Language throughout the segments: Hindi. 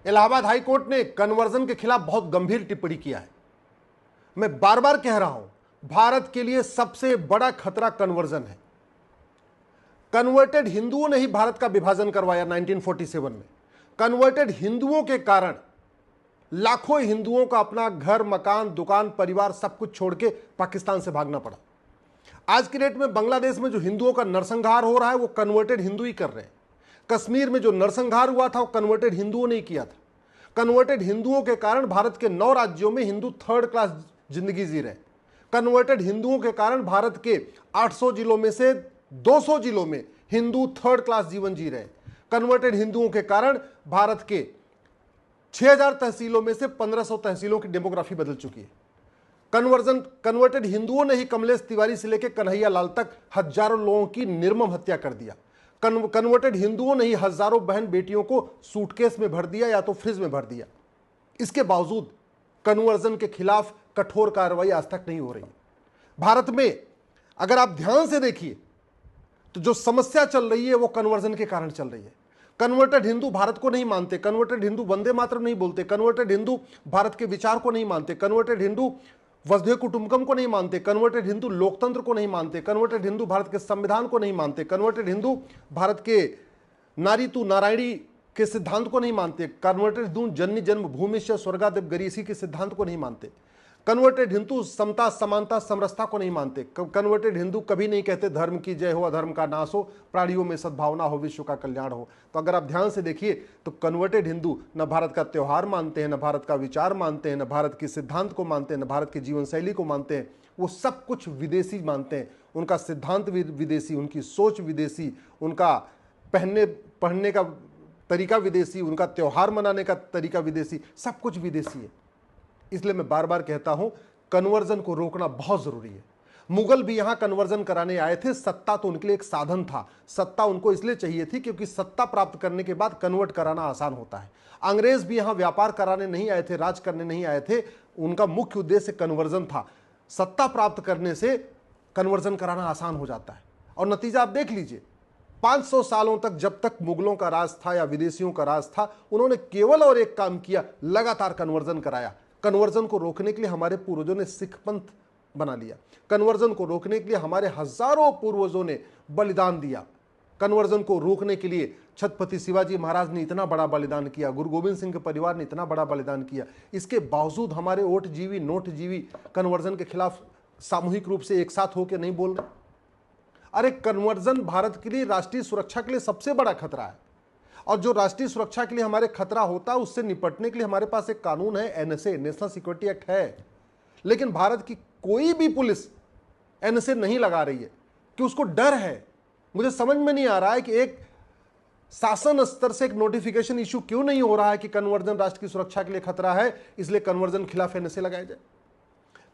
इलाहाबाद हाई कोर्ट ने कन्वर्जन के खिलाफ बहुत गंभीर टिप्पणी किया है। मैं बार बार कह रहा हूं, भारत के लिए सबसे बड़ा खतरा कन्वर्जन है। कन्वर्टेड हिंदुओं ने ही भारत का विभाजन करवाया 1947 में। कन्वर्टेड हिंदुओं के कारण लाखों हिंदुओं का अपना घर, मकान, दुकान, परिवार सब कुछ छोड़ के पाकिस्तान से भागना पड़ा। आज की डेट में बांग्लादेश में जो हिंदुओं का नरसंहार हो रहा है वो कन्वर्टेड हिंदू ही कर रहे हैं। कश्मीर में जो नरसंहार हुआ था वो कन्वर्टेड हिंदुओं ने ही किया था। कन्वर्टेड हिंदुओं के कारण भारत के 9 राज्यों में हिंदू थर्ड क्लास जिंदगी जी रहे। कन्वर्टेड हिंदुओं के कारण भारत के 800 जिलों में से 200 जिलों में हिंदू थर्ड क्लास जीवन जी रहे। कन्वर्टेड हिंदुओं के कारण भारत के 6000 तहसीलों में से 1500 तहसीलों की डेमोग्राफी बदल चुकी है। कन्वर्टेड हिंदुओं ने ही कमलेश तिवारी से लेकर कन्हैया लाल तक हजारों लोगों की निर्मम हत्या कर दिया। कन्वर्टेड हिंदुओं ने ही हजारों बहन बेटियों को सूटकेस में भर दिया या तो फ्रिज में भर दिया। इसके बावजूद कन्वर्जन के खिलाफ कठोर कार्रवाई आज तक नहीं हो रही। भारत में अगर आप ध्यान से देखिए तो जो समस्या चल रही है वो कन्वर्जन के कारण चल रही है। कन्वर्टेड हिंदू भारत को नहीं मानते। कन्वर्टेड हिंदू वंदे मातरम नहीं बोलते। कन्वर्टेड हिंदू भारत के विचार को नहीं मानते। कन्वर्टेड हिंदू वसुधैव कुटुंबकम को नहीं मानते। कन्वर्टेड हिंदू लोकतंत्र को नहीं मानते। कन्वर्टेड हिंदू भारत के संविधान को नहीं मानते। कन्वर्टेड हिंदू भारत के नारी तू नारायणी के सिद्धांत को नहीं मानते। कन्वर्टेड हिंदू जननी जन्म भूमि से स्वर्गादेव गरीसी के सिद्धांत को नहीं मानते। कन्वर्टेड हिंदू समता, समानता, समरसता को नहीं मानते। कन्वर्टेड हिंदू कभी नहीं कहते धर्म की जय हो, अधर्म का नाश हो, प्राणियों में सद्भावना हो, विश्व का कल्याण हो। तो अगर आप ध्यान से देखिए तो कन्वर्टेड हिंदू न भारत का त्यौहार मानते हैं, न भारत का विचार मानते हैं, न भारत के सिद्धांत को मानते हैं, न भारत की जीवन शैली को मानते हैं। वो सब कुछ विदेशी मानते हैं। उनका सिद्धांत विदेशी, उनकी सोच विदेशी, उनका पढ़ने का तरीका विदेशी, उनका त्यौहार मनाने का तरीका विदेशी, सब कुछ विदेशी है। इसलिए मैं बार बार कहता हूं कन्वर्जन को रोकना बहुत जरूरी है। मुगल भी यहां कन्वर्जन कराने आए थे। सत्ता तो उनके लिए एक साधन था। सत्ता उनको इसलिए चाहिए थी क्योंकि सत्ता प्राप्त करने के बाद कन्वर्ट कराना आसान होता है। अंग्रेज भी यहां व्यापार कराने नहीं आए थे, राज करने नहीं आए थे। उनका मुख्य उद्देश्य कन्वर्जन था। सत्ता प्राप्त करने से कन्वर्जन कराना आसान हो जाता है और नतीजा आप देख लीजिए। 500 सालों तक जब तक मुगलों का राज था या विदेशियों का राज था, उन्होंने केवल और एक काम किया, लगातार कन्वर्जन कराया। कन्वर्जन को रोकने के लिए हमारे पूर्वजों ने सिख पंथ बना लिया। कन्वर्जन को रोकने के लिए हमारे हजारों पूर्वजों ने बलिदान दिया। कन्वर्जन को रोकने के लिए छत्रपति शिवाजी महाराज ने इतना बड़ा बलिदान किया, गुरु गोविंद सिंह के परिवार ने इतना बड़ा बलिदान किया। इसके बावजूद हमारे ओटजीवी, नोटजीवी कन्वर्जन के खिलाफ सामूहिक रूप से एक साथ होकर नहीं बोल रहे। अरे कन्वर्जन भारत के लिए, राष्ट्रीय सुरक्षा के लिए सबसे बड़ा खतरा है। और जो राष्ट्रीय सुरक्षा के लिए हमारे खतरा होता है उससे निपटने के लिए हमारे पास एक कानून है, एनएसए, नेशनल सिक्योरिटी एक्ट है। लेकिन भारत की कोई भी पुलिस एनएसए नहीं लगा रही है कि उसको डर है। मुझे समझ में नहीं आ रहा है कि एक शासन स्तर से एक नोटिफिकेशन इशू क्यों नहीं हो रहा है कि कन्वर्जन राष्ट्र की सुरक्षा के लिए खतरा है, इसलिए कन्वर्जन खिलाफ एनएसए लगाया जाए।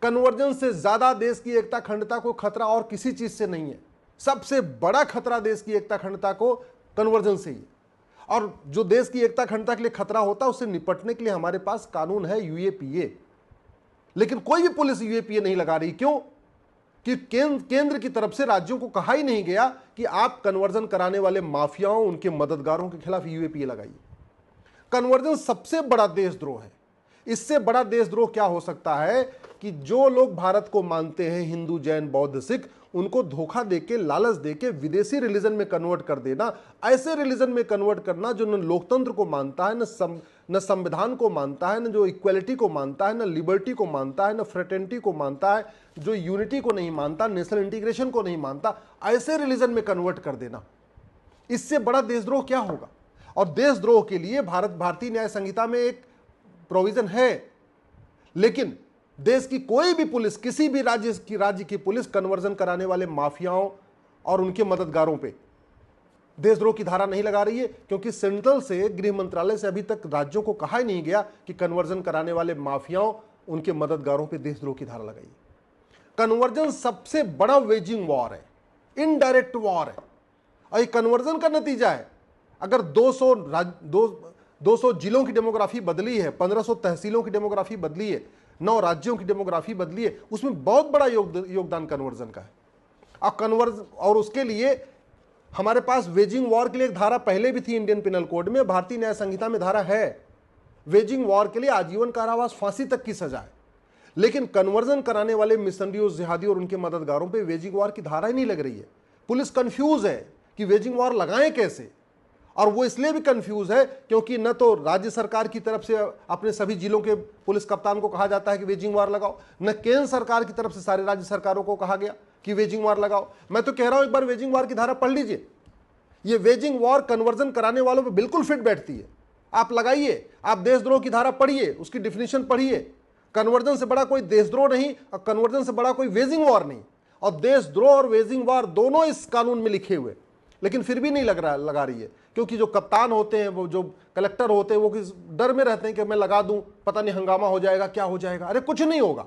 कन्वर्जन से ज्यादा देश की एकता अखंडता को खतरा और किसी चीज से नहीं है। सबसे बड़ा खतरा देश की एकता अखंडता को कन्वर्जन से ही है। और जो देश की एकता अखंडता के लिए खतरा होता है उससे निपटने के लिए हमारे पास कानून है, यूएपीए। लेकिन कोई भी पुलिस यूएपीए नहीं लगा रही। क्यों? कि केंद्र की तरफ से राज्यों को कहा ही नहीं गया कि आप कन्वर्जन कराने वाले माफियाओं, उनके मददगारों के खिलाफ यूएपीए लगाइए। कन्वर्जन सबसे बड़ा देशद्रोह है। इससे बड़ा देशद्रोह क्या हो सकता है कि जो लोग भारत को मानते हैं, हिंदू, जैन, बौद्ध, सिख, उनको धोखा देके, लालच देके विदेशी रिलीजन में कन्वर्ट कर देना। ऐसे रिलीजन में कन्वर्ट करना जो न लोकतंत्र को मानता है, न संविधान को मानता है, न जो इक्वलिटी को मानता है, न लिबर्टी को मानता है, न फ्रेटर्निटी को मानता है, जो यूनिटी को नहीं मानता, नेशनल इंटीग्रेशन को नहीं मानता, ऐसे रिलीजन में कन्वर्ट कर देना। इससे बड़ा देशद्रोह क्या होगा? और देशद्रोह के लिए भारतीय न्याय संहिता में एक प्रोविजन है। लेकिन देश की कोई भी पुलिस, किसी भी राज्य की पुलिस कन्वर्जन कराने वाले माफियाओं और उनके मददगारों पे देशद्रोह की धारा नहीं लगा रही है, क्योंकि सेंट्रल से, गृह मंत्रालय से अभी तक राज्यों को कहा ही नहीं गया कि कन्वर्जन कराने वाले माफियाओं, उनके मददगारों पे देशद्रोह की धारा लगाइए। कन्वर्जन सबसे बड़ा वेजिंग वॉर है, इनडायरेक्ट वॉर है। और ये कन्वर्जन का नतीजा है। अगर 200 जिलों की डेमोग्राफी बदली है, 1500 तहसीलों की डेमोग्राफी बदली है, 9 राज्यों की डेमोग्राफी बदली है, उसमें बहुत बड़ा योगदान कन्वर्जन का है। और उसके लिए हमारे पास वेजिंग वॉर के लिए एक धारा पहले भी थी इंडियन पिनल कोड में, भारतीय न्याय संहिता में धारा है। वेजिंग वॉर के लिए आजीवन कारावास, फांसी तक की सजा है। लेकिन कन्वर्जन कराने वाले मिशनरियों, जिहादियों और उनके मददगारों पे वेजिंग वॉर की धारा ही नहीं लग रही है। पुलिस कंफ्यूज है कि वेजिंग वॉर लगाएं कैसे, और वो इसलिए भी कंफ्यूज है क्योंकि न तो राज्य सरकार की तरफ से अपने सभी जिलों के पुलिस कप्तान को कहा जाता है कि वेजिंग वॉर लगाओ, न केंद्र सरकार की तरफ से सारे राज्य सरकारों को कहा गया कि वेजिंग वॉर लगाओ। मैं तो कह रहा हूं एक बार वेजिंग वॉर की धारा पढ़ लीजिए, ये वेजिंग वॉर कन्वर्जन कराने वालों पे बिल्कुल फिट बैठती है। आप लगाइए, आप देशद्रोह की धारा पढ़िए, उसकी डिफिनेशन पढ़िए। कन्वर्जन से बड़ा कोई देशद्रोह नहीं और कन्वर्जन से बड़ा कोई वेजिंग वॉर नहीं, और देशद्रोह और वेजिंग वॉर दोनों इस कानून में लिखे हुए, लेकिन फिर भी नहीं लगा रही है, क्योंकि जो कप्तान होते हैं, वो जो कलेक्टर होते हैं, वो किस डर में रहते हैं कि मैं लगा दूं, पता नहीं हंगामा हो जाएगा, क्या हो जाएगा। अरे कुछ नहीं होगा।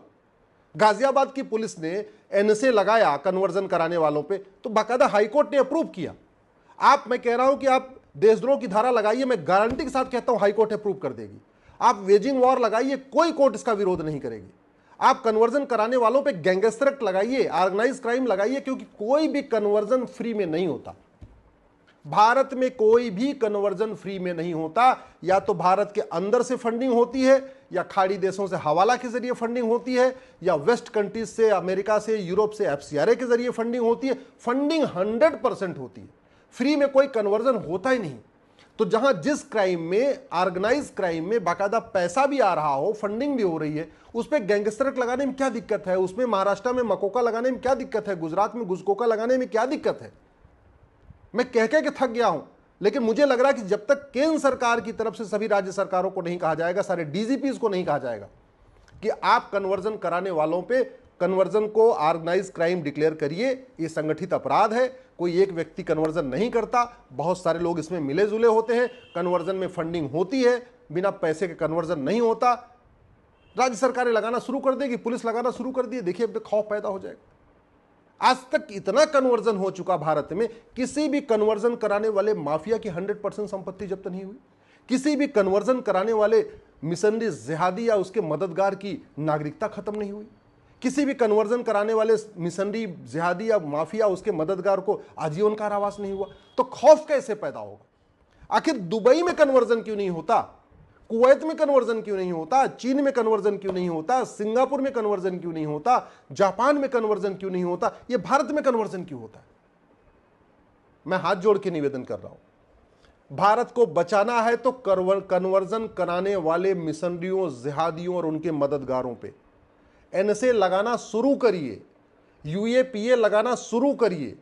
गाजियाबाद की पुलिस ने एनएसए लगाया कन्वर्जन कराने वालों पे, तो बाकायदा हाईकोर्ट ने अप्रूव किया। मैं कह रहा हूं कि आप देशद्रोह की धारा लगाइए, मैं गारंटी के साथ कहता हूं हाईकोर्ट अप्रूव कर देगी। आप वेजिंग वॉर लगाइए, कोई कोर्ट इसका विरोध नहीं करेगी। आप कन्वर्जन कराने वालों पे गैंगस्टर एक्ट लगाइए, ऑर्गेनाइज क्राइम लगाइए, क्योंकि कोई भी कन्वर्जन फ्री में नहीं होता। भारत में कोई भी कन्वर्जन फ्री में नहीं होता। या तो भारत के अंदर से फंडिंग होती है, या खाड़ी देशों से हवाला के जरिए फंडिंग होती है, या वेस्ट कंट्रीज से, अमेरिका से, यूरोप से एफसीआरए के जरिए फंडिंग होती है। फंडिंग 100% होती है, फ्री में कोई कन्वर्जन होता ही नहीं। तो जहां जिस क्राइम में, ऑर्गेनाइज क्राइम में बाकायदा पैसा भी आ रहा हो, फंडिंग भी हो रही है, उस पर गैंगस्टर एक्ट लगाने में क्या दिक्कत है? उसमें महाराष्ट्र में मकोका लगाने में क्या दिक्कत है? गुजरात में गुजकोका लगाने में क्या दिक्कत है? मैं कह के थक गया हूं, लेकिन मुझे लग रहा है कि जब तक केंद्र सरकार की तरफ से सभी राज्य सरकारों को नहीं कहा जाएगा, सारे डीजीपीज को नहीं कहा जाएगा कि आप कन्वर्जन कराने वालों पे कन्वर्जन को ऑर्गेनाइज क्राइम डिक्लेयर करिए, ये संगठित अपराध है, कोई एक व्यक्ति कन्वर्जन नहीं करता, बहुत सारे लोग इसमें मिले जुले होते हैं, कन्वर्जन में फंडिंग होती है, बिना पैसे के कन्वर्जन नहीं होता। राज्य सरकारें लगाना शुरू कर देगी, पुलिस लगाना शुरू कर दी, देखिए अब खौफ पैदा हो जाएगा। आज तक इतना कन्वर्जन हो चुका भारत में, किसी भी कन्वर्जन कराने वाले माफिया की 100% संपत्ति जब्त नहीं हुई। किसी भी कन्वर्जन कराने वाले मिशनरी जिहादी या उसके मददगार की नागरिकता खत्म नहीं हुई। किसी भी कन्वर्जन कराने वाले मिशनरी जिहादी या माफिया उसके मददगार को आजीवन कारावास नहीं हुआ। तो खौफ कैसे पैदा होगा? आखिर दुबई में कन्वर्जन क्यों नहीं होता? कुवैत में कन्वर्जन क्यों नहीं होता? चीन में कन्वर्जन क्यों नहीं होता? सिंगापुर में कन्वर्जन क्यों नहीं होता? जापान में कन्वर्जन क्यों नहीं होता? ये भारत में कन्वर्जन क्यों होता है? मैं हाथ जोड़ के निवेदन कर रहा हूं, भारत को बचाना है तो कन्वर्जन कराने वाले मिशनरियों, जिहादियों और उनके मददगारों पे एनएसए लगाना शुरू करिए, यूएपीए लगाना शुरू करिए,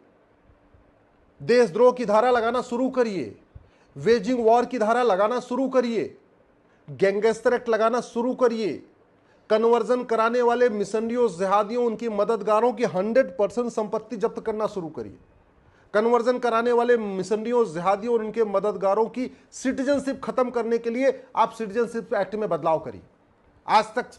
देशद्रोह की धारा लगाना शुरू करिए, वेजिंग वॉर की धारा लगाना शुरू करिए, गैंगस्टर एक्ट लगाना शुरू करिए। कन्वर्जन कराने वाले मिशनरियों, जिहादियों, उनकी मददगारों की 100% संपत्ति जब्त करना शुरू करिए। कन्वर्जन कराने वाले मिशनरियों, जिहादियों और उनके मददगारों की सिटीजनशिप खत्म करने के लिए आप सिटीजनशिप एक्ट में बदलाव करिए। आज तक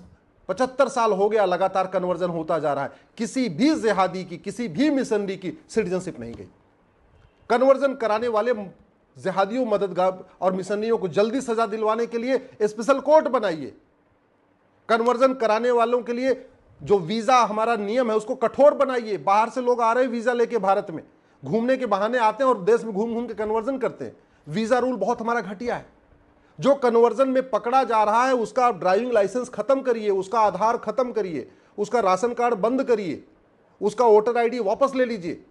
75 साल हो गया लगातार कन्वर्जन होता जा रहा है, किसी भी जिहादी की, किसी भी मिशनरी की सिटीजनशिप नहीं गई। कन्वर्जन कराने वाले जिहादियों, मददगार और मिशनरियों को जल्दी सजा दिलवाने के लिए स्पेशल कोर्ट बनाइए। कन्वर्जन कराने वालों के लिए जो वीजा हमारा नियम है उसको कठोर बनाइए। बाहर से लोग आ रहे हैं वीजा लेके भारत में, घूमने के बहाने आते हैं और देश में घूम घूम के कन्वर्जन करते हैं। वीजा रूल बहुत हमारा घटिया है। जो कन्वर्जन में पकड़ा जा रहा है उसका आप ड्राइविंग लाइसेंस खत्म करिए, उसका आधार खत्म करिए, उसका राशन कार्ड बंद करिए, उसका वोटर आईडी वापस ले लीजिए,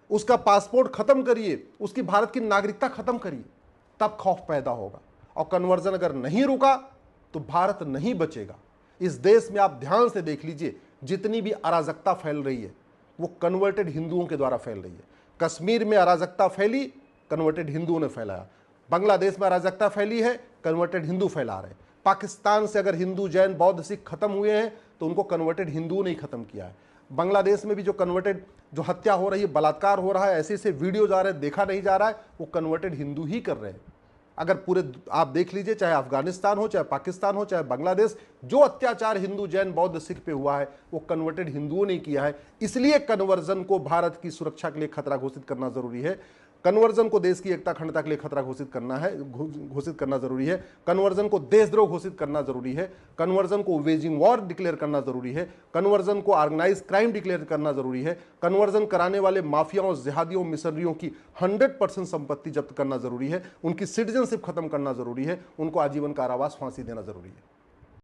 उसका पासपोर्ट खत्म करिए, उसकी भारत की नागरिकता खत्म करिए, तब खौफ पैदा होगा। और कन्वर्जन अगर नहीं रुका तो भारत नहीं बचेगा। इस देश में आप ध्यान से देख लीजिए, जितनी भी अराजकता फैल रही है वो कन्वर्टेड हिंदुओं के द्वारा फैल रही है। कश्मीर में अराजकता फैली, कन्वर्टेड हिंदुओं ने फैलाया। बांग्लादेश में अराजकता फैली है, कन्वर्टेड हिंदू फैला रहे। पाकिस्तान से अगर हिंदू, जैन, बौद्ध, सिख खत्म हुए हैं तो उनको कन्वर्टेड हिंदुओं ने ही खत्म किया है। बांग्लादेश में भी जो कन्वर्टेड, जो हत्या हो रही है, बलात्कार हो रहा है, ऐसे ऐसे वीडियोज आ रहे हैं, देखा नहीं जा रहा है, वो कन्वर्टेड हिंदू ही कर रहे हैं। अगर पूरे आप देख लीजिए, चाहे अफगानिस्तान हो, चाहे पाकिस्तान हो, चाहे बांग्लादेश, जो अत्याचार हिंदू, जैन, बौद्ध, सिख पे हुआ है वो कन्वर्टेड हिंदुओं ने किया है। इसलिए कन्वर्जन को भारत की सुरक्षा के लिए खतरा घोषित करना जरूरी है। कन्वर्जन को देश की एकता अखंडता के लिए खतरा घोषित करना जरूरी है। कन्वर्जन को देशद्रोह घोषित करना जरूरी है। कन्वर्जन को वेजिंग वॉर डिक्लेयर करना जरूरी है। कन्वर्जन को ऑर्गेनाइज क्राइम डिक्लेयर करना जरूरी है। कन्वर्जन कराने वाले माफियाओं, जिहादियों, मिशनरियों की 100% संपत्ति जब्त करना जरूरी है। उनकी सिटीजनशिप खत्म करना जरूरी है। उनको आजीवन कारावास, फांसी देना जरूरी है।